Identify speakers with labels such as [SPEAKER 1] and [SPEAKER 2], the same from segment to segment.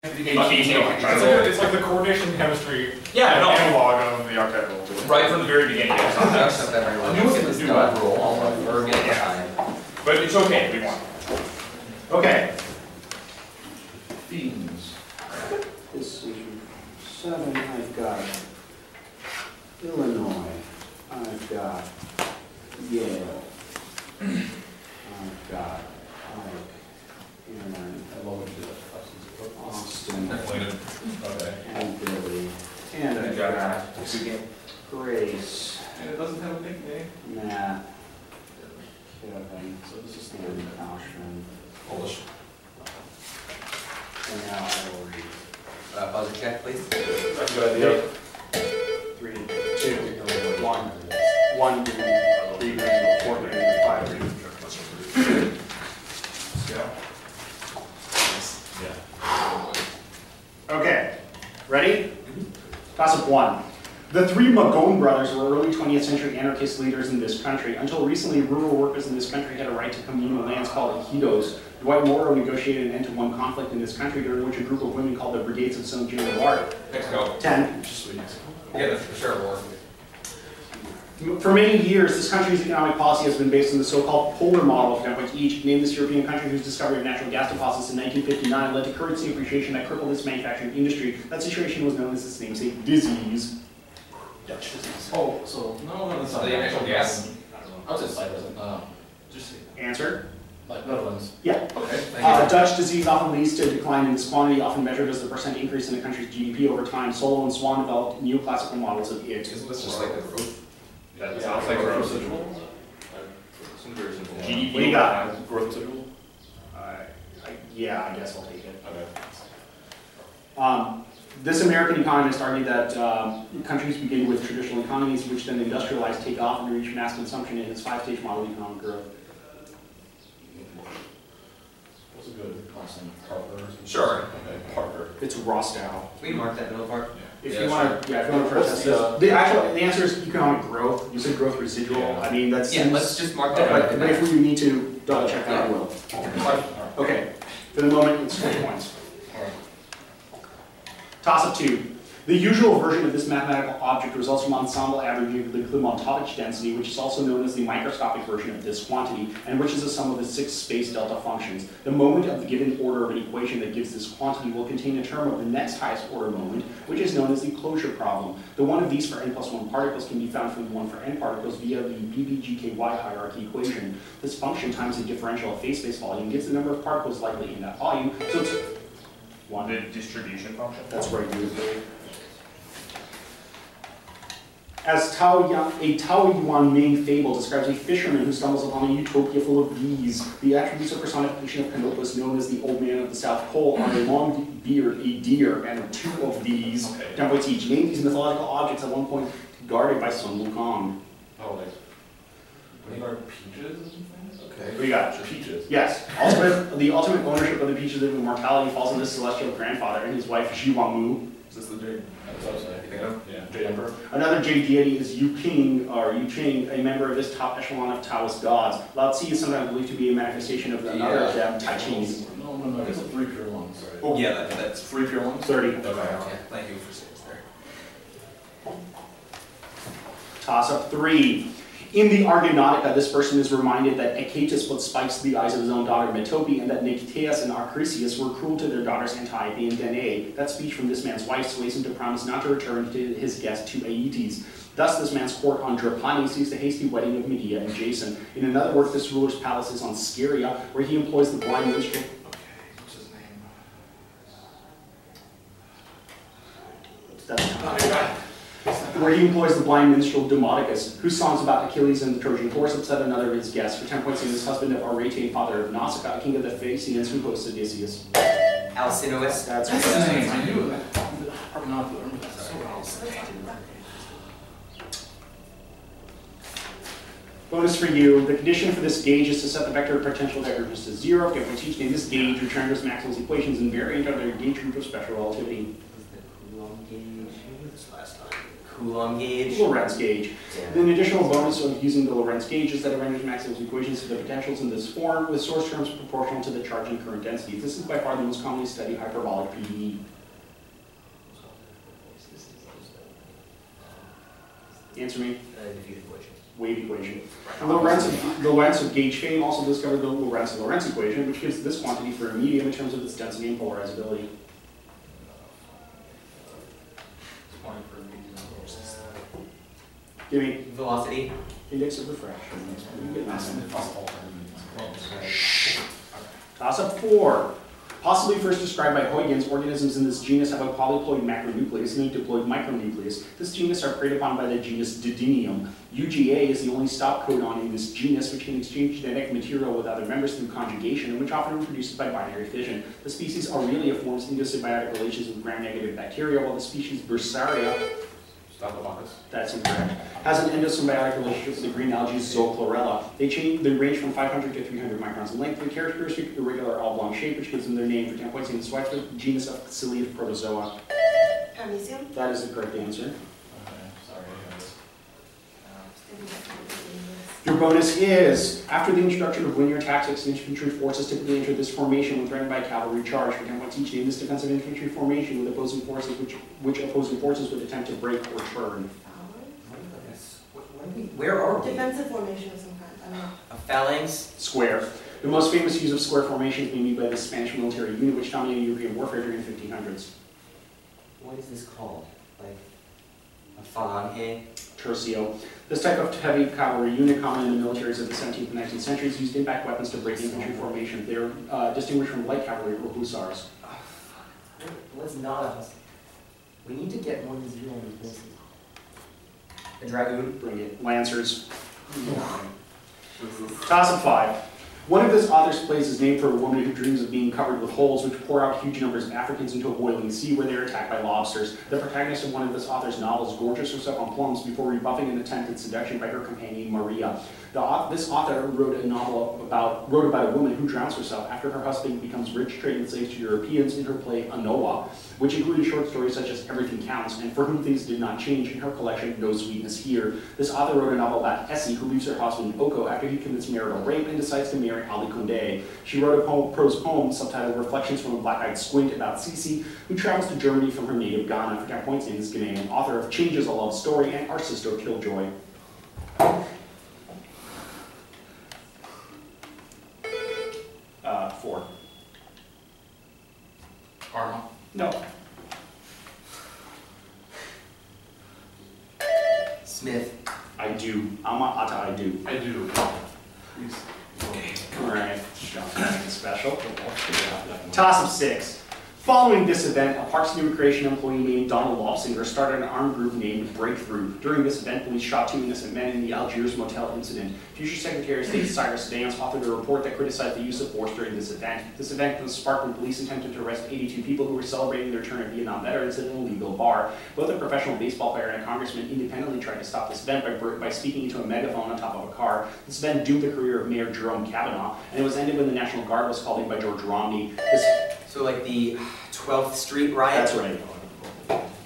[SPEAKER 1] It's like the coordination chemistry analog of the archetypal.
[SPEAKER 2] Right from the very beginning.
[SPEAKER 3] I knew it was new overall. We're getting behind.
[SPEAKER 2] But it's okay, we won.
[SPEAKER 4] Okay.
[SPEAKER 3] Themes.
[SPEAKER 4] This is 7, I've got Illinois, I've got Yale, I've got Austin, and Billy, and I've got Grace,
[SPEAKER 1] And it doesn't have a nickname.
[SPEAKER 4] Matt, Kevin, so this is the Caution,
[SPEAKER 2] Polish.
[SPEAKER 4] and now I will read.
[SPEAKER 3] Buzzer check, please.
[SPEAKER 1] That's a good idea.
[SPEAKER 4] 3, 2, 1, 1 green, 3 green, 4 green, 5 green. Okay, ready? Toss up 1. The 3 Magone brothers were early 20th century anarchist leaders in this country. Until recently, rural workers in this country had a right to communal lands called ejidos. Dwight Morrow negotiated an end to one conflict in this country during which a group of women called the Brigades of St. Jean of Arc.
[SPEAKER 2] Mexico.
[SPEAKER 4] 10.
[SPEAKER 2] Yeah, that's for sure war.
[SPEAKER 4] For many years, this country's economic policy has been based on the so-called polar model of which each, named this European country whose discovery of natural gas deposits in 1959 led to currency appreciation that crippled its manufacturing industry. That situation was known as its namesake disease. Dutch disease.
[SPEAKER 1] Oh, so no, that's not
[SPEAKER 2] The natural gas.
[SPEAKER 1] I would say Cyprus. Just
[SPEAKER 4] Answer?
[SPEAKER 1] like Netherlands.
[SPEAKER 4] Yeah.
[SPEAKER 1] Okay.
[SPEAKER 4] Dutch disease often leads to a decline in this quantity, often measured as the percent increase in the country's GDP over time. Solow and Swan developed neoclassical models of it.
[SPEAKER 2] Isn't this just like the growth?
[SPEAKER 1] Yeah, it's like growth residual.
[SPEAKER 2] GDP.
[SPEAKER 4] What do you got?
[SPEAKER 1] Growth residual.
[SPEAKER 4] Yeah, I guess I'll take it.
[SPEAKER 1] Okay.
[SPEAKER 4] This American economist argued that countries begin with traditional economies, which then industrialize, take off, and reach mass consumption in his 5-stage model of economic growth.
[SPEAKER 1] What's a good last name? Parker.
[SPEAKER 2] Sure.
[SPEAKER 1] Okay, Parker.
[SPEAKER 4] It's Rostow.
[SPEAKER 3] We can mark that middle part.
[SPEAKER 4] If
[SPEAKER 2] Yeah,
[SPEAKER 4] you want to, if you want to protest
[SPEAKER 1] What's
[SPEAKER 4] this, the answer is economic growth. You said growth residual.
[SPEAKER 1] Yeah.
[SPEAKER 4] I mean, that's
[SPEAKER 3] Yeah, let's just mark that.
[SPEAKER 4] but if we need to double check that, I will. Okay. For the moment, it's 20 points. Toss up 2. The usual version of this mathematical object results from ensemble averaging of the Klimovich density, which is also known as the microscopic version of this quantity, and which is the sum of the 6 space delta functions. The moment of the given order of an equation that gives this quantity will contain a term of the next highest order moment, which is known as the closure problem. The one of these for n plus 1 particles can be found from the one for n particles via the BBGKY hierarchy equation. This function times the differential of phase space volume gives the number of particles likely in that volume, so it's 1.
[SPEAKER 2] The distribution function?
[SPEAKER 4] That's right, dude. As a Tao Yuan Ming fable describes a fisherman who stumbles upon a utopia full of bees. The attributes of personification of Canopus, known as the Old Man of the South Pole, are a long beard, a deer, and 2 of these. 10 points each. Name these mythological objects at one point guarded by Sun Wukong.
[SPEAKER 1] Oh, like what are peaches or something? Okay.
[SPEAKER 4] What do you got?
[SPEAKER 1] Peaches.
[SPEAKER 4] Yes. The ultimate ownership of the peaches of immortality falls on this celestial grandfather and his wife Zhiwangmu.
[SPEAKER 1] Is this the Jade? That's what I was saying.
[SPEAKER 2] You think so?
[SPEAKER 1] Yeah. Jade Emperor.
[SPEAKER 4] Another Jade deity is Yu Qing, or Yu Qing, a member of this top echelon of Taoist gods. Lao Tzu is sometimes believed to be a manifestation of another of them, Tai Chi's.
[SPEAKER 1] No, it's 3 pure ones. Sorry.
[SPEAKER 4] Oh.
[SPEAKER 2] Yeah, that's
[SPEAKER 1] 3 pure ones?
[SPEAKER 4] 30.
[SPEAKER 1] Okay.
[SPEAKER 2] Yeah, thank you for saying there.
[SPEAKER 4] Toss up 3. In the Argonautica, this person is reminded that Achates put spikes to the eyes of his own daughter Metope, and that Nicteus and Acrisius were cruel to their daughters Antiope and Danae. That speech from this man's wife sways him to promise not to return to his guest to Aeetes. Thus, this man's court on Drepane sees the hasty wedding of Medea and Jason. In another work, this ruler's palace is on Scheria, where he employs the blind minstrel.
[SPEAKER 1] Okay, what's his name?
[SPEAKER 4] Where he employs the blind minstrel Demodocus, whose songs about Achilles and the Trojan horse upset another of his guests. For 10 points, he is husband of Arete, father of Nausicaa, king of the Phaeacians, who hosts Odysseus.
[SPEAKER 3] Alcinous.
[SPEAKER 4] That's
[SPEAKER 1] That's
[SPEAKER 4] right.
[SPEAKER 1] his name. I knew that. Probably not to remember that so well.
[SPEAKER 4] Bonus for you, the condition for this gauge is to set the vector of potential divergence to 0. If we teach this gauge, return to Maxwell's equations invariant under the gauge root of special relativity.
[SPEAKER 3] Coulomb gauge.
[SPEAKER 4] Lorentz gauge.
[SPEAKER 3] Yeah.
[SPEAKER 4] An additional bonus of using the Lorentz gauge is that it renders Maxwell's equations to the potentials in this form with source terms proportional to the charge and current densities. This is by far the most commonly studied hyperbolic PDE. Answer me.
[SPEAKER 3] Diffuse equation.
[SPEAKER 4] Wave equation. Lorentz of gauge fame also discovered the Lorentz equation, which gives this quantity for a medium in terms of its density and polarizability. Give me
[SPEAKER 3] Velocity.
[SPEAKER 4] index of refraction. You get nothing. Toss up 4. Possibly first described by Huygens, organisms in this genus have a polyploid macronucleus and a diploid micronucleus. This genus are preyed upon by the genus Didinium. UGA is the only stop codon in this genus which can exchange genetic material with other members through conjugation and which often reproduces by binary fission. The species Aurelia forms endosymbiotic relations with gram-negative bacteria, while the species Bursaria, that's incorrect, has an endosymbiotic relationship with the green algae Zoochlorella. They range from 500 to 300 microns in length, with a characteristic irregular oblong shape, which gives them their name for 10 points in the Schweitzer genus of Caeciliid protozoa.
[SPEAKER 5] Paramecium?
[SPEAKER 4] That is the correct answer. Your bonus is, after the introduction of linear tactics, infantry forces typically enter this formation when threatened by a cavalry charge. For 10 points each, name this defensive infantry formation with opposing forces which opposing forces would attempt to break or turn.
[SPEAKER 3] Where are we?
[SPEAKER 5] Defensive formation of some kind. I don't know.
[SPEAKER 3] A phalanx?
[SPEAKER 4] Square. The most famous use of square formation is being made by the Spanish military unit, which dominated European warfare during the 1500s.
[SPEAKER 3] What is this called? Like a phalange?
[SPEAKER 4] Tercio. This type of heavy cavalry unit, common in the militaries of the 17th and 19th centuries, used impact weapons to break infantry formation. They are distinguished from light cavalry or hussars.
[SPEAKER 3] Oh, fuck. What's not a hussar? We need to get more than 0 on these places. A dragoon?
[SPEAKER 4] Bring it. Lancers. Toss of 5. One of this author's plays is named for a woman who dreams of being covered with holes which pour out huge numbers of Africans into a boiling sea where they are attacked by lobsters. The protagonist of one of this author's novels gorges herself on plums before rebuffing an attempted seduction by her companion Maria. This author wrote about a woman who drowns herself after her husband becomes rich trading slaves to Europeans in her play Anoa, which included short stories such as Everything Counts and For Whom Things Did Not Change in her collection No Sweetness Here. This author wrote a novel about Essie, who leaves her husband Oko after he commits marital rape and decides to marry Ali Condé. She wrote a prose poem subtitled Reflections from a Black-Eyed Squint about Cece, who travels to Germany from her native Ghana. For 10 points, name is Ghanaian, author of Changes, a Love Story, and Our Sister Killjoy. 4.
[SPEAKER 1] Karma.
[SPEAKER 4] No.
[SPEAKER 3] Smith.
[SPEAKER 4] I do. Ama ata I do.
[SPEAKER 1] I do.
[SPEAKER 4] Alright. Special. Toss of 6. Following this event, a Parks and Recreation employee named Donald Lofsinger started an armed group named Breakthrough. During this event, police shot 2 innocent men in the Algiers motel incident. Future Secretary of State Cyrus Vance authored a report that criticized the use of force during this event. This event was sparked when police attempted to arrest 82 people who were celebrating their return of Vietnam veterans at an illegal bar. Both a professional baseball player and a congressman independently tried to stop this event by speaking into a megaphone on top of a car. This event doomed the career of Mayor Jerome Kavanaugh, and it was ended when the National Guard was called in by George Romney.
[SPEAKER 3] So like the 12th Street riot?
[SPEAKER 4] That's right.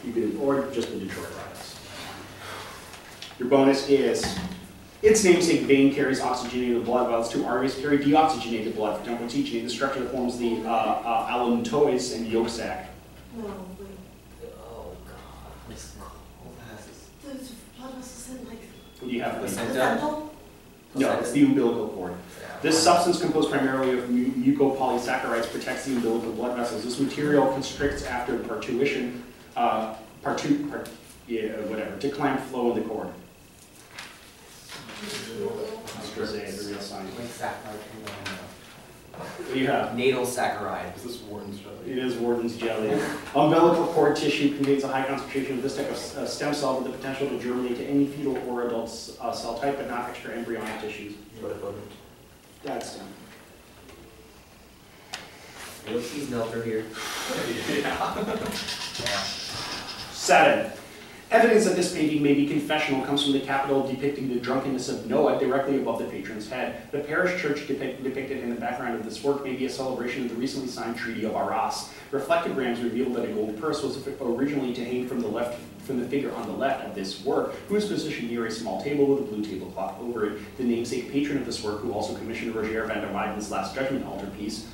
[SPEAKER 4] You could, or just the Detroit riots. Your bonus is, its namesake vein carries oxygenated blood, while its 2 arteries carry deoxygenated blood. For 10 points each, the structure that forms the allantois and yolk sac.
[SPEAKER 5] No, wait.
[SPEAKER 3] Oh god.
[SPEAKER 5] There's blood vessels in like
[SPEAKER 4] What do you have?
[SPEAKER 3] Placenta?
[SPEAKER 5] placental?
[SPEAKER 4] No, it's the umbilical cord. This substance, composed primarily of mucopolysaccharides, protects the umbilical blood vessels. This material constricts after parturition, to clamp flow in the cord. The real science.
[SPEAKER 3] Like saccharide.
[SPEAKER 4] What do you have?
[SPEAKER 3] Natal saccharide.
[SPEAKER 1] Is this Warden's jelly?
[SPEAKER 4] It is Warden's jelly. Umbilical cord tissue contains a high concentration of this type of stem cell with the potential to germinate to any fetal or adult cell type, but not extra embryonic tissues. That's done.
[SPEAKER 3] Ellipses melter here.
[SPEAKER 1] Yeah.
[SPEAKER 4] 7. Evidence that this painting may be confessional comes from the capital depicting the drunkenness of Noah directly above the patron's head. The parish church depicted in the background of this work may be a celebration of the recently signed Treaty of Arras. Reflectograms revealed that a gold purse was originally to hang from the figure on the left of this work, who is positioned near a small table with a blue tablecloth over it. The namesake patron of this work, who also commissioned Roger van der Weyden's Last Judgment altarpiece,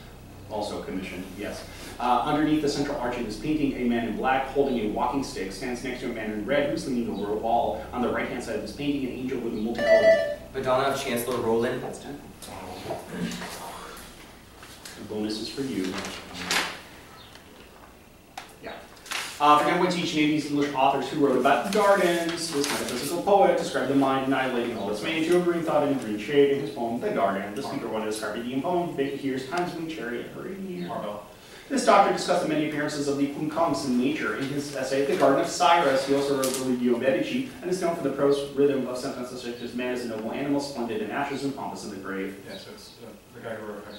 [SPEAKER 4] also commissioned, yes. Underneath the central arch of this painting, a man in black holding a walking stick stands next to a man in red who's leaning over a wall. On the right-hand side of this painting, an angel with a multicolored...
[SPEAKER 3] Madonna of Chancellor Roland.
[SPEAKER 4] That's 10. The bonus is for you. Yeah. Forget what teaching these English authors who wrote about gardens. This metaphysical poet described the mind annihilating all its made to a green thought and a green shade in his poem, The Garden. The speaker wanted a Carpe Diem poem, debate here's times when chariot hurry near. This doctor discussed the many appearances of the quincunx in nature. In his essay, The Garden of Cyrus, he also wrote the Religio Medici, and is known for the prose rhythm of sentences such as man is a noble animal, splendid in ashes and pompous in the grave.
[SPEAKER 1] Yeah, so it's the guy who wrote High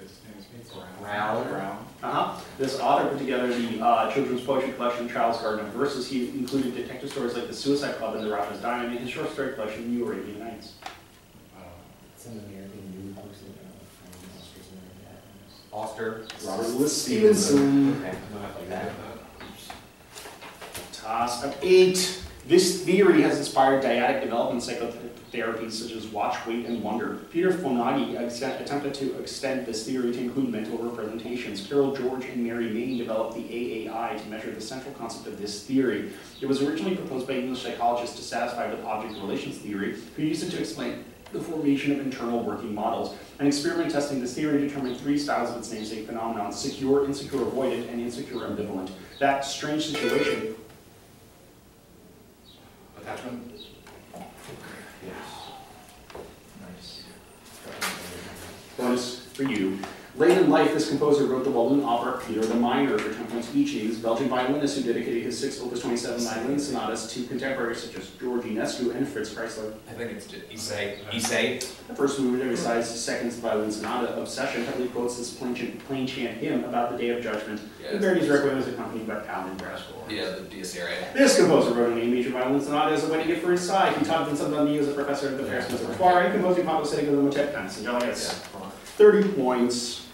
[SPEAKER 1] his name is Brown.
[SPEAKER 4] This author put together the children's poetry collection, Child's Garden of Verses. He included detective stories like The Suicide Club and The Raja's Diamond in his short story collection, New Arabian Nights.
[SPEAKER 3] It's an American news person. Auster.
[SPEAKER 4] Robert Louis Stevenson.
[SPEAKER 3] Okay, like that.
[SPEAKER 4] Toss of 8. This theory has inspired dyadic development psychotherapies such as Watch, Wait, and Wonder. Peter Fonagy attempted to extend this theory to include mental representations. Carol George and Mary Main developed the AAI to measure the central concept of this theory. It was originally proposed by English psychologists to satisfy with object relations theory, who used it to explain the formation of internal working models. An experiment testing this theory determined 3 styles of its namesake phenomenon: secure, insecure avoidant, and insecure ambivalent. That strange situation...
[SPEAKER 2] Attachment?
[SPEAKER 4] Yes. Nice. Bonus for you. Late in life, this composer wrote the Walloon opera Peter the Minor for 10 points each. He was a Belgian violinist who dedicated his 6 Opus 27 violin sonatas to contemporaries such as George Enescu and Fritz Kreisler.
[SPEAKER 2] I think it's just Issei.
[SPEAKER 4] The first movement besides his second violin sonata, Obsession, heavily quotes this plain chant hymn about the Day of Judgment.
[SPEAKER 2] Yeah,
[SPEAKER 4] The Verdi's Requiem is accompanied by pound and brass score.
[SPEAKER 2] Yeah, the Diacere.
[SPEAKER 4] This composer wrote an A major violin sonata as a wedding gift for his side. He taught Vincent Dundee as a professor at the Paris Conservatoire and composing Pablo Seneca the motet pence. And John gets 30 points.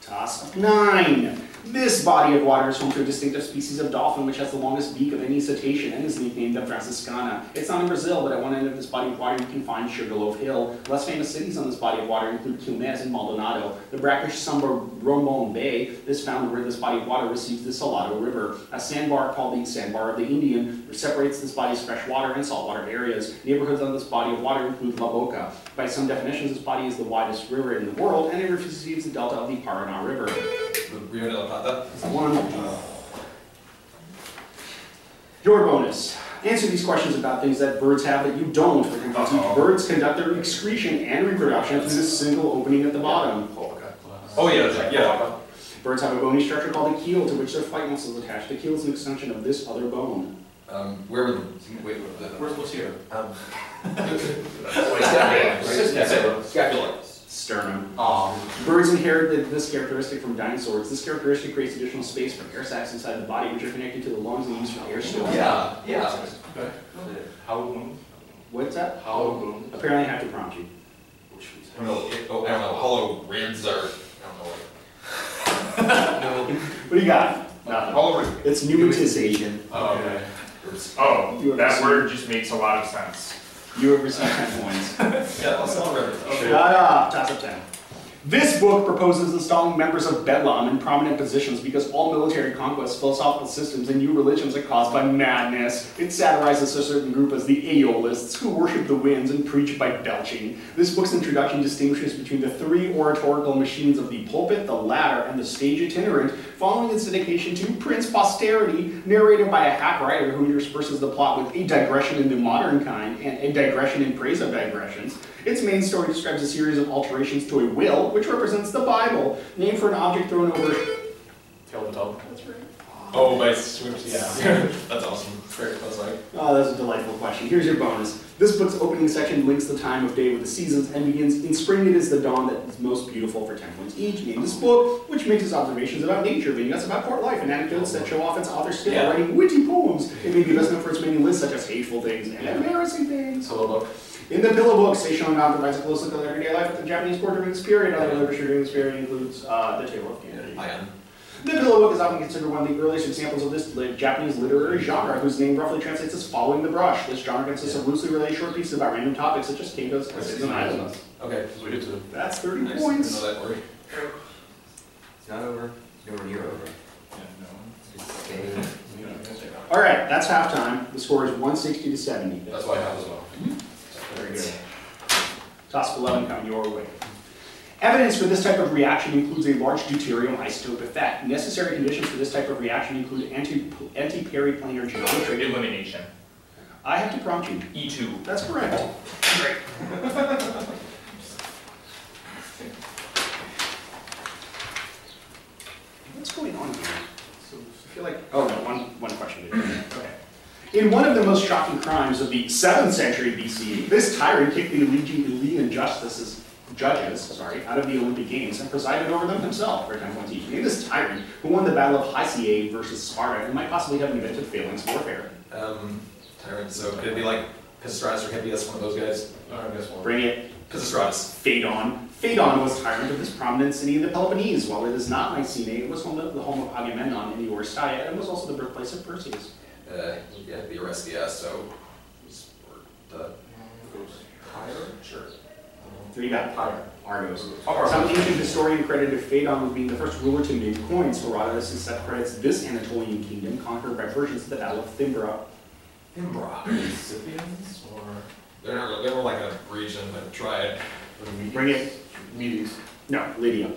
[SPEAKER 4] Toss of 9. This body of water is home to a distinctive species of dolphin which has the longest beak of any cetacean and is nicknamed the Franciscana. It's not in Brazil, but at one end of this body of water you can find Sugarloaf Hill. Less famous cities on this body of water include Quilmes and Maldonado. The brackish Samba Rombon Bay is found where this body of water receives the Salado River. A sandbar called the Sandbar of the Indian separates this body's freshwater and saltwater areas. Neighborhoods on this body of water include La Boca. By some definitions, this body is the widest river in the world, and it receives the delta of the Paraná River.
[SPEAKER 2] Rio de la Plata.
[SPEAKER 4] One. Your bonus. Answer these questions about things that birds have that you don't. For instance, birds conduct their excretion and reproduction through this single opening at the bottom.
[SPEAKER 2] Oh yeah.
[SPEAKER 4] Birds have a bony structure called the keel to which their flight muscles attach. The keel is an extension of this other bone.
[SPEAKER 2] Where were the... Wait,
[SPEAKER 1] Where's what's here?
[SPEAKER 2] Scapula.
[SPEAKER 4] Sternum. Birds inherit this characteristic from dinosaurs. This characteristic creates additional space for air sacs inside the body, which are connected to the lungs and used for air stowage.
[SPEAKER 2] Yeah.
[SPEAKER 1] Hollow boom.
[SPEAKER 4] What's that?
[SPEAKER 1] Hollow boom.
[SPEAKER 4] Apparently I have to prompt you.
[SPEAKER 2] I don't know. Hollow ribs are... I don't know.
[SPEAKER 4] What do you got? Nothing.
[SPEAKER 1] Hollow rib.
[SPEAKER 4] It's pneumatization.
[SPEAKER 1] Oh, okay. Oh, that word just makes a lot of sense.
[SPEAKER 4] You have received 10 points.
[SPEAKER 2] Yeah, that's not rib.
[SPEAKER 4] Shut up. Toss up 10. This book proposes installing members of Bedlam in prominent positions because all military conquests, philosophical systems, and new religions are caused by madness. It satirizes a certain group as the Aeolists, who worship the winds and preach by belching. This book's introduction distinguishes between the 3 oratorical machines of the pulpit, the ladder, and the stage itinerant, following its dedication to Prince Posterity, narrated by a hack writer who intersperses the plot with a digression in the modern kind and a digression in praise of digressions. Its main story describes a series of alterations to a will, which represents the Bible, named for an object thrown over...
[SPEAKER 1] Tail of the dove.
[SPEAKER 4] That's right.
[SPEAKER 2] Oh, by Swift, yeah. That's awesome. That's like.
[SPEAKER 4] Oh, that's a delightful question. Here's your bonus. This book's opening section links the time of day with the seasons and begins, in spring it is the dawn that is most beautiful for 10 points each. Name this book, which makes its observations about nature, vignettes about court life, and anecdotes that show off its author's skill at writing witty poems. It may be best known for its many lists such as hateful things and embarrassing things.
[SPEAKER 2] Pillow book.
[SPEAKER 4] In the Pillow Book, Seishon Don provides a close look at everyday life at the Japanese court during this period. Other literature during this period includes The Tale of Candy. The Pillow Book is often considered one of the earliest examples of this Japanese literary genre, whose name roughly translates as following the brush. This genre consists of loosely related short pieces about random topics such as potatoes, essays, and islands.
[SPEAKER 2] Okay, so we get to.
[SPEAKER 4] That's 30
[SPEAKER 2] Nice.
[SPEAKER 4] points.
[SPEAKER 2] I know that word.
[SPEAKER 3] It's not over. It's nowhere near over.
[SPEAKER 1] Yeah, no.
[SPEAKER 3] It's staying.
[SPEAKER 4] All right, that's halftime. The score is 160 to 70.
[SPEAKER 2] That's why I have as well.
[SPEAKER 4] Very good. Toss 11 coming your way. Evidence for this type of reaction includes a large deuterium isotope effect. Necessary conditions for this type of reaction include anti-periplanar geometry.
[SPEAKER 2] Elimination.
[SPEAKER 4] I have to prompt you.
[SPEAKER 2] E2.
[SPEAKER 4] That's correct. Great. What's going on here? So I feel like, oh no, one question. Okay. In one of the most shocking crimes of the 7th century BC, this tyrant kicked the Elean judges out of the Olympic Games and presided over them himself for 10 points each. Name this tyrant who won the Battle of Hysiae versus Sparta and might possibly have invented phalanx warfare.
[SPEAKER 2] Tyrant, so could it be like Pisistratus or Hippias, one of those guys?
[SPEAKER 1] I guess one.
[SPEAKER 4] Bring it.
[SPEAKER 2] Pisistratus.
[SPEAKER 4] Phaedon. Phaedon was tyrant of this prominent city in the Peloponnese. While it is not Mycenae, it was the home of Agamemnon in the Oresteia and was also the birthplace of Perseus.
[SPEAKER 2] Yeah, the Orestia, so. Sure.
[SPEAKER 4] So you got Argos.
[SPEAKER 2] Argos.
[SPEAKER 4] Some ancient historian credited Phaedon with being the first ruler to mint coins. Herodotus instead credits this Anatolian kingdom conquered by Persians at the Battle of Thymbra.
[SPEAKER 1] Scythians or
[SPEAKER 2] They were like a region that tried.
[SPEAKER 4] Bring it.
[SPEAKER 1] Medes?
[SPEAKER 4] No, Lydia.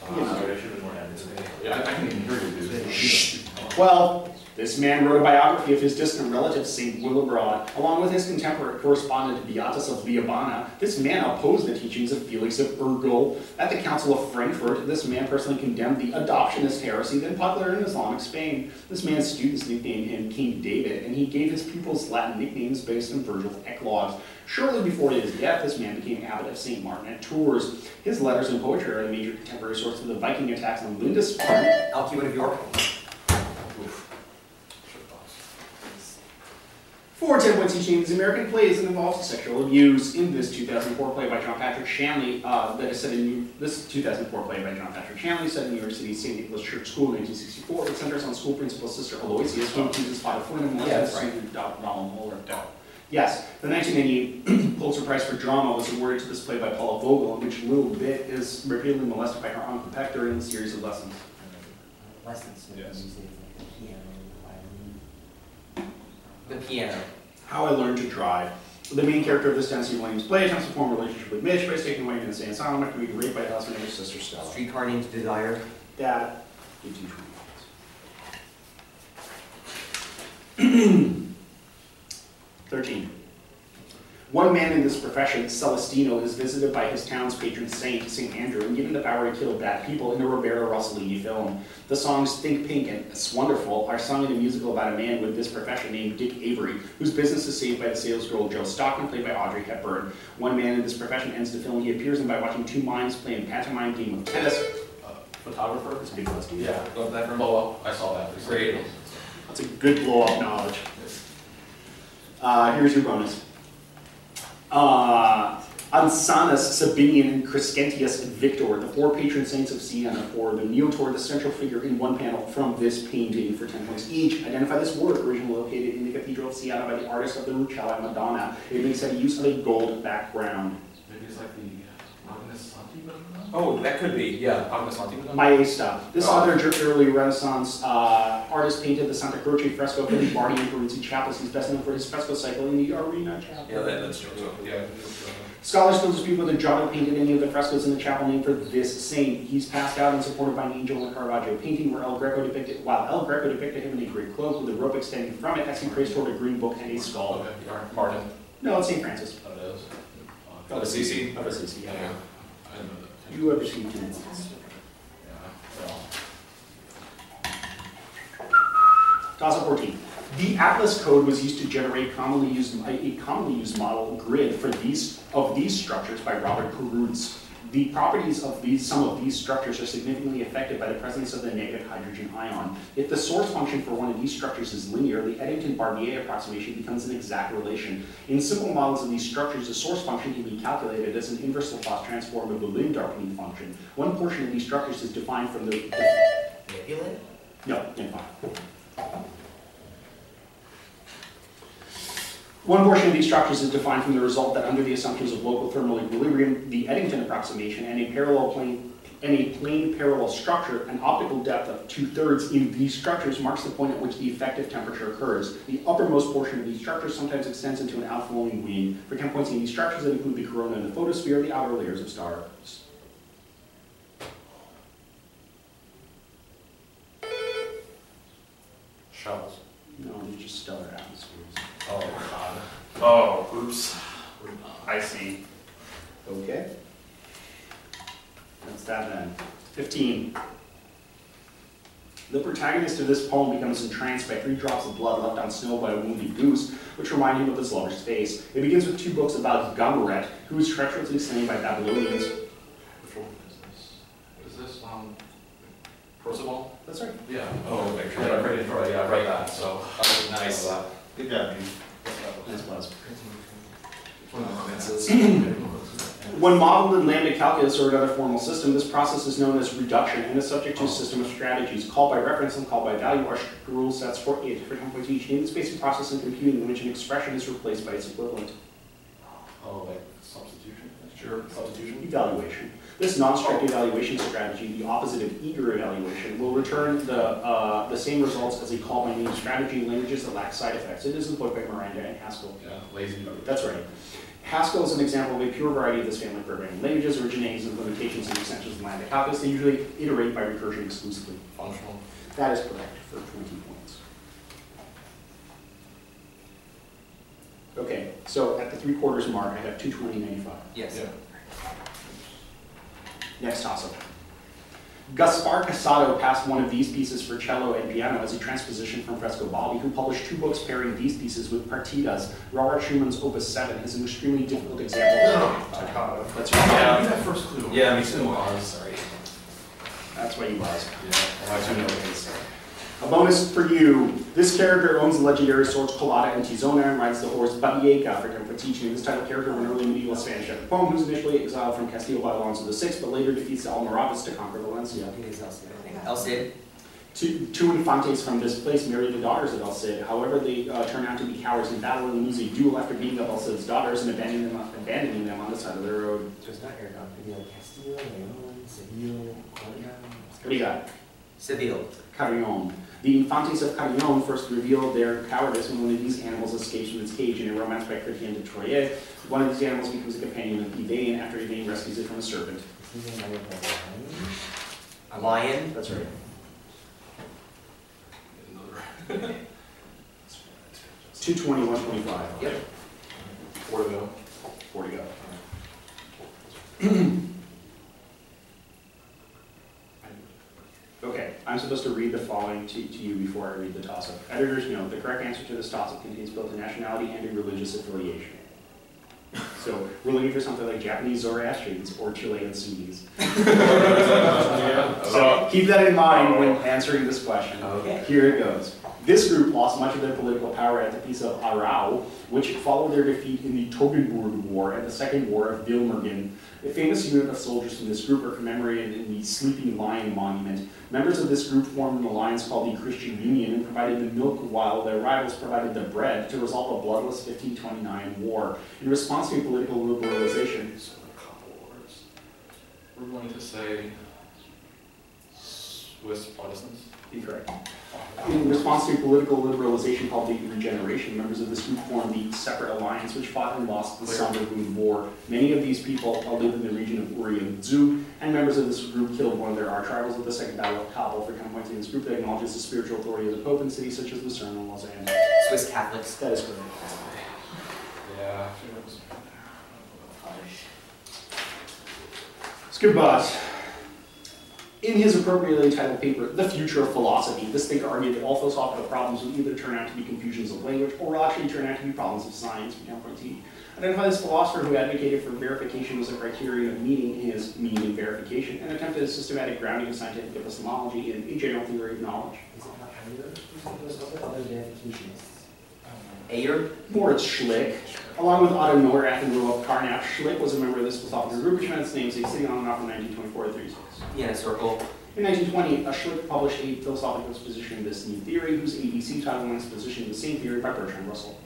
[SPEAKER 1] Sorry, I should have been more adamant. Yeah, I can even hear you, dude.
[SPEAKER 4] Well, this man wrote a biography of his distant relative, St. Willibrod, along with his contemporary correspondent, Beatus of Liabana. This man opposed the teachings of Felix of Urgel. At the Council of Frankfurt, this man personally condemned the adoptionist heresy then popular in Islamic Spain. This man's students nicknamed him King David, and he gave his pupils Latin nicknames based on Virgil's eclogues. Shortly before his death, this man became abbot of St. Martin at Tours. His letters and poetry are a major contemporary source of the Viking attacks on Lindisfarne.
[SPEAKER 3] Alcuin of York.
[SPEAKER 4] For 10 points each, names American plays that involves sexual abuse. In this 2004 play by John Patrick Shanley, this 2004 play by John Patrick Shanley, set in New York City's St. Nicholas Church School in 1964. It centers on school principal Sister Aloysius, who accuses Father Flynn of molesting student Donald Moeller. Yes, the 1998 Pulitzer Prize for Drama was awarded to this play by Paula Vogel, in which Little Bit is repeatedly molested by her Uncle Hector in a series of lessons.
[SPEAKER 3] Lessons.
[SPEAKER 1] Yes.
[SPEAKER 3] The piano.
[SPEAKER 4] How I Learned to Drive. The main character of this Tennessee Williams play attempts to form a relationship with Mitch by taking away and staying silent after being raped by a husband and his sister Stella.
[SPEAKER 3] Streetcar Named Desire.
[SPEAKER 4] That gives you 20 points. 13. One man in this profession, Celestino, is visited by his town's patron saint, St. Andrew, and given the power to kill bad people in the Roberto Rossellini film. The songs Think Pink and It's Wonderful are sung in a musical about a man with this profession named Dick Avery, whose business is saved by the salesgirl Joe Stockton, played by Audrey Hepburn. One man in this profession ends the film he appears in by watching two mimes play a pantomime game of tennis. Photographer is a big one.
[SPEAKER 2] Yeah, got that from Lowell. I saw that. Great.
[SPEAKER 4] That's a good blow-up knowledge. Here's your bonus. Ansanus, Sabinian, and Crescentius, and Victor, the four patron saints of Siena, for the kneel toward the central figure in one panel from this painting for 10 points each. Identify this work, originally located in the Cathedral of Siena by the artist of the Rucella Madonna. It makes a use of a gold background.
[SPEAKER 1] Maybe it's like the Agnessanti Madonna?
[SPEAKER 2] Oh, that could be, yeah, Agnessanti Madonna.
[SPEAKER 4] Maesta. This other early Renaissance artist painted the Santa Croce fresco for the Bardi and Peruzzi chapels. He's best known for his fresco cycle in the Arena Chapel.
[SPEAKER 2] Yeah, that's true. Yeah.
[SPEAKER 4] Scholars still dispute whether Giotto painted any of the frescoes in the chapel named for this saint. He's passed out and supported by an angel in a Caravaggio painting while El Greco depicted him in a great cloak with a rope extending from it as he prays toward a green book and a skull.
[SPEAKER 2] Okay, Martin.
[SPEAKER 4] No, it's St. Francis.
[SPEAKER 1] Oh, it is?
[SPEAKER 2] Oh, Assisi.
[SPEAKER 4] Of Assisi, yeah.
[SPEAKER 1] I didn't know that.
[SPEAKER 4] You ever seen two?
[SPEAKER 1] Yeah, well.
[SPEAKER 4] TOSA 14. The Atlas code was used to generate a commonly used model grid for these structures by Robert Perutz. The properties of some of these structures are significantly affected by the presence of the negative hydrogen ion. If the source function for one of these structures is linear, the Eddington-Barbier approximation becomes an exact relation. In simple models of these structures, the source function can be calculated as an inverse Laplace transform of the Lin-Darpini function. One portion of these structures is defined from the...
[SPEAKER 3] Manipulate?
[SPEAKER 4] No, fine. One portion of these structures is defined from the result that under the assumptions of local thermal equilibrium, the Eddington approximation, and a plane parallel structure, an optical depth of 2/3 in these structures marks the point at which the effective temperature occurs. The uppermost portion of these structures sometimes extends into an outflowing wing. For 10 points in these structures that include the corona and the photosphere, the outer layers of stars.
[SPEAKER 1] Shells.
[SPEAKER 4] No, they're just stellar atmospheres.
[SPEAKER 1] Oh, God. Oh, oops. I see.
[SPEAKER 4] Okay. That's that then. 15. The protagonist of this poem becomes entranced by 3 drops of blood left on snow by a wounded goose, which remind him of his lover's face. It begins with 2 books about Gamoret, who is treacherously slain by Babylonians.
[SPEAKER 2] Which one is this? Is this Percival?
[SPEAKER 4] That's right.
[SPEAKER 2] Yeah. Oh, actually, I read it already. I read that, so.
[SPEAKER 3] Oh, nice.
[SPEAKER 2] Good job, dude.
[SPEAKER 4] Nice buzz.
[SPEAKER 2] One of the fences.
[SPEAKER 4] When modeled in lambda calculus or another formal system, this process is known as reduction and is subject to a system of strategies. Call by reference and call by value are strict rule sets for it. For 10 points each, name the spacing process in computing in which an expression is replaced by its equivalent.
[SPEAKER 2] Oh, like substitution? Sure, substitution.
[SPEAKER 4] Evaluation. This non-strict evaluation strategy, the opposite of eager evaluation, will return the same results as a call by name strategy in languages that lack side effects. It is employed by Miranda and Haskell.
[SPEAKER 2] Yeah, lazy.
[SPEAKER 4] That's right. Haskell is an example of a pure variety of this family of programming languages, originating as limitations and extensions of lambda calculus. They usually iterate by recursion exclusively.
[SPEAKER 2] Functional.
[SPEAKER 4] That is correct for 20 points. Okay, so at the 3/4 mark, I have 220.95.
[SPEAKER 3] Yes.
[SPEAKER 2] Yeah.
[SPEAKER 4] Next toss-up. Gaspar Casado passed one of these pieces for cello and piano as a transposition from Frescobaldi, who published 2 books pairing these pieces with partitas. Robert Schumann's Opus 7 is an extremely difficult example. That's right.
[SPEAKER 2] Yeah, that first clue.
[SPEAKER 3] Yeah, me too. Sorry.
[SPEAKER 4] That's why you buzzed.
[SPEAKER 2] Yeah.
[SPEAKER 4] I know what it is. A bonus for you. This character owns the legendary swords Colada and Tizona and rides the horse Babieca for teaching. This title character of an early medieval Spanish epic poem who was initially exiled from Castile by Alonso VI, but later defeats the Almoravids to conquer Valencia.
[SPEAKER 3] I think it's El Cid. El Cid.
[SPEAKER 4] Two infantes from this place marry the daughters of El Cid. However, they turn out to be cowards in battle and lose a duel after beating up El Cid's daughters and abandoning them on the side of the road.
[SPEAKER 3] So it's not Aragon. It'd be like Castile, Leon, Seville, Carignan.
[SPEAKER 4] What do you got?
[SPEAKER 3] Seville.
[SPEAKER 4] Carignan. The Infantes of Carignan first revealed their cowardice when one of these animals escapes from its cage in a romance by Chrétien de Troyes. One of these animals becomes a companion of Yvain after Yvain rescues it from a serpent.
[SPEAKER 3] A lion?
[SPEAKER 4] That's right. 220, 125.
[SPEAKER 3] Yep.
[SPEAKER 2] 4 to go.
[SPEAKER 4] 4 to go. Okay, I'm supposed to read the following to you before I read the toss-up. Editors note, the correct answer to this toss-up contains both a nationality and a religious affiliation. So we're looking for something like Japanese Zoroastrians or Chilean Sunnis. So keep that in mind when answering this question.
[SPEAKER 3] Okay.
[SPEAKER 4] Here it goes. This group lost much of their political power at the Peace of Arau, which followed their defeat in the Toggenburg War and the Second War of Wilmergen. A famous unit of soldiers from this group are commemorated in the Sleeping Lion Monument. Members of this group formed an alliance called the Christian Union and provided the milk while their rivals provided the bread to resolve a bloodless 1529 war. In response to political liberalization,
[SPEAKER 2] So a couple words. We're going to say Swiss Protestants.
[SPEAKER 4] incorrect. In response to political liberalization called the Regeneration, members of this group formed the Separate Alliance, which fought and lost the Sonderboom War. Many of these people live in the region of Uri and Zug, and members of this group killed one of their arch rivals at the Second Battle of Kabul. For 10 points in this group that acknowledges the spiritual authority of the Pope in cities such as Lucerne and Lausanne.
[SPEAKER 3] Swiss Catholics.
[SPEAKER 4] That is correct.
[SPEAKER 2] Yeah.
[SPEAKER 4] It's good, boss. In his appropriately titled paper, The Future of Philosophy, this thinker argued that all philosophical problems will either turn out to be confusions of language or will actually turn out to be problems of science. Identified this philosopher who advocated for verification as a criterion of meaning in his Meaning and Verification, and attempted a systematic grounding of scientific epistemology in a general theory of knowledge.
[SPEAKER 3] Is it not Euler? Those other verificationists. Ayer?
[SPEAKER 4] Moritz Schlick, along with Otto Neurath and Rudolf Carnap. Schlick was a member of this philosophical group, which found its namesake sitting on and off from 1924 to 36.
[SPEAKER 3] Yeah, circle.
[SPEAKER 4] In 1920, Schlick published a philosophical exposition of this new theory, whose ABC title was exposition of the same theory by Bertrand Russell.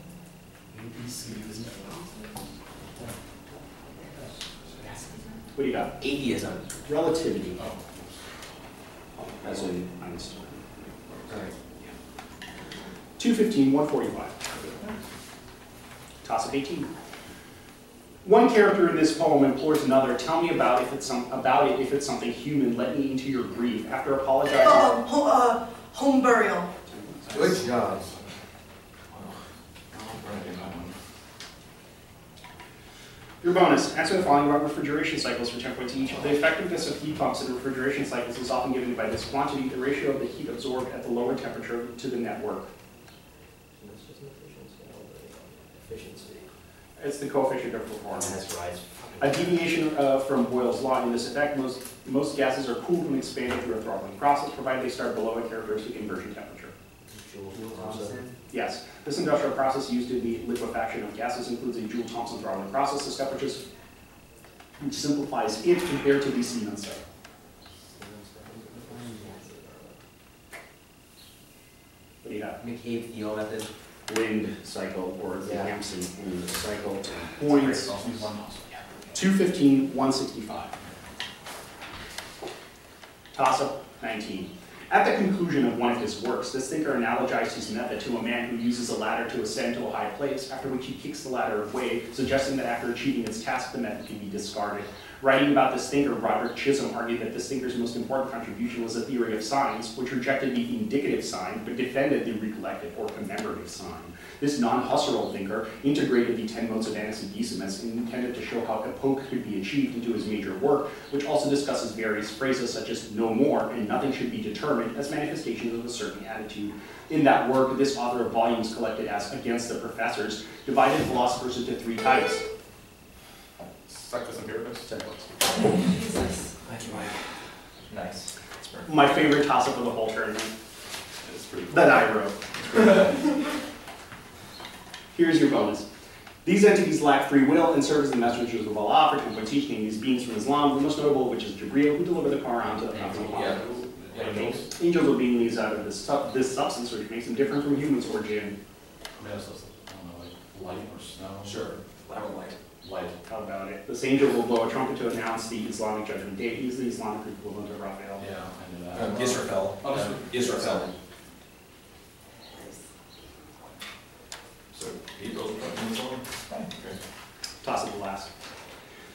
[SPEAKER 4] What do you got?
[SPEAKER 3] Atheism.
[SPEAKER 4] Relativity. As in Einstein.
[SPEAKER 3] Alright.
[SPEAKER 4] 215, 145. Toss-up 18. One character in this poem implores another, tell me about it if it's something human, let me into your grief. After apologizing...
[SPEAKER 5] Home burial.
[SPEAKER 3] Good job.
[SPEAKER 4] Your bonus. Answer the following about refrigeration cycles for 10 points each. The effectiveness of heat pumps in refrigeration cycles is often given by this quantity, the ratio of the heat absorbed at the lower temperature to the net work.
[SPEAKER 3] That's just an efficiency.
[SPEAKER 4] It's the coefficient of performance.
[SPEAKER 3] That's right.
[SPEAKER 4] A deviation from Boyle's law in this effect, most gases are cooled when expanded through a throttling process, provided they start below a characteristic inversion temperature.
[SPEAKER 3] Joule-Thomson.
[SPEAKER 4] Yes. This industrial process used in the liquefaction of gases includes a Joule-Thomson throttling process, a step which simplifies it compared to the Siemens cycle. What do you got?
[SPEAKER 3] McCabe-Thiele method.
[SPEAKER 4] Wind cycle, or the
[SPEAKER 3] Yeah.
[SPEAKER 4] Hampson wind cycle. Points. 215, 165. Toss-up 19. At the conclusion of one of his works, this thinker analogized his method to a man who uses a ladder to ascend to a high place, after which he kicks the ladder away, suggesting that after achieving its task, the method can be discarded. Writing about this thinker, Roderick Chisholm argued that this thinker's most important contribution was a theory of signs, which rejected the indicative sign, but defended the recollective or commemorative sign. This non-Husserl thinker integrated the 10 modes of antecedesimus and intended to show how epoch could be achieved into his major work, which also discusses various phrases such as no more and nothing should be determined as manifestations of a certain attitude. In that work, this author of volumes collected as Against the Professors divided philosophers into 3 types.
[SPEAKER 1] Success empiricus.
[SPEAKER 5] Jesus.
[SPEAKER 3] Thank you, Mike. Nice.
[SPEAKER 4] My favorite toss-up of the whole tournament
[SPEAKER 1] It's pretty cool.
[SPEAKER 4] that I wrote. Here's your bonus. These entities lack free will and serve as the messengers of Allah for 10 points each, naming these beings from Islam, the most notable of which is Jibreel, who delivered the Quran to the Prophet Muhammad. Angels are being these out of this substance, which makes them different from humans or jinn.
[SPEAKER 1] I mean, I don't know, like light or snow.
[SPEAKER 2] Sure. Light.
[SPEAKER 1] Light.
[SPEAKER 4] How about it? This angel will blow a trumpet to announce the Islamic judgment day. He's the Islamic equivalent of Raphael.
[SPEAKER 1] Yeah, I knew that.
[SPEAKER 2] Israfel.
[SPEAKER 1] Oh,
[SPEAKER 2] Israfel. So, he goes in the zone. Okay.
[SPEAKER 4] Toss it the last.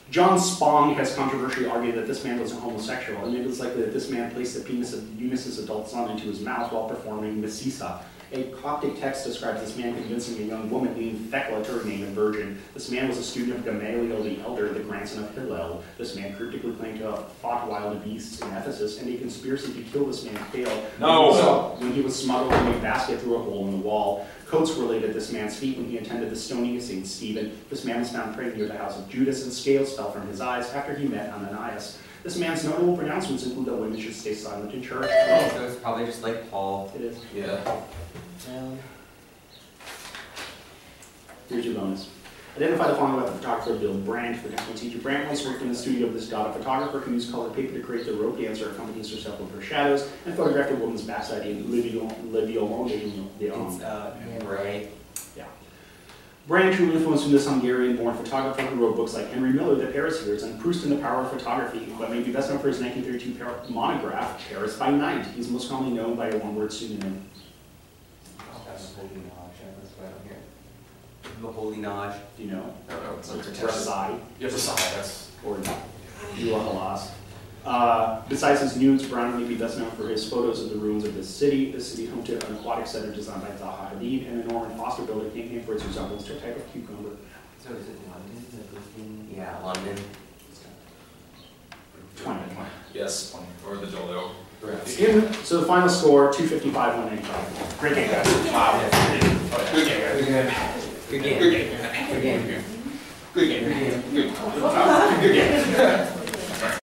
[SPEAKER 4] John Spong has controversially argued that this man was a homosexual, and it is likely that this man placed the penis of Eunice's adult son into his mouth while performing Messisa. A Coptic text describes this man convincing a young woman named Thecla to remain a virgin. This man was a student of Gamaliel the Elder, the grandson of Hillel. This man cryptically claimed to have fought wild beasts in Ephesus, and a conspiracy to kill this man failed when he was smuggled in a basket through a hole in the wall. Coates related this man's feet when he attended the stoning of St. Stephen. This man was found praying near the house of Judas, and scales fell from his eyes after he met Ananias. This man's notable pronouncements include that women should stay silent in church.
[SPEAKER 3] Oh, so it's probably just like Paul.
[SPEAKER 4] It is.
[SPEAKER 2] Yeah.
[SPEAKER 4] Here's your bonus. Identify the following about the photographer Bill Brandt for example, teacher. Brandt once worked in the studio of this god of photographer who used colored paper to create the rope dancer accompanies herself with her shadows and photographed a woman's backside in
[SPEAKER 3] Ray.
[SPEAKER 4] Yeah. Brandt, who influenced from this Hungarian-born photographer who wrote books like Henry Miller, The Paris Years, and Proust and the Power of Photography, but may be best known for his 1932 monograph, Paris by Night. He's most commonly known by a one-word pseudonym.
[SPEAKER 3] That's holy knowledge. That's what I don't hear. The holy knowledge.
[SPEAKER 4] Do you know?
[SPEAKER 2] No, it's like
[SPEAKER 4] Rasai,
[SPEAKER 2] You have to sigh, that's.
[SPEAKER 4] or Yuahalas. Besides his nudes, Brown may be best known for his photos of the ruins of this city. The city home to an aquatic center designed by Zaha Hadid and a Norman Foster building named for its resemblance to a type of cucumber.
[SPEAKER 3] So is it London? Yeah, London.
[SPEAKER 4] 20.
[SPEAKER 2] Yes. Or the dildo.
[SPEAKER 4] So the final score, 255, 195. Great game, guys.
[SPEAKER 2] Wow. Good game, guys.
[SPEAKER 3] Good game.
[SPEAKER 2] Good game.
[SPEAKER 3] Good game.
[SPEAKER 2] Good game.
[SPEAKER 3] Good game.
[SPEAKER 2] Good game. Good game.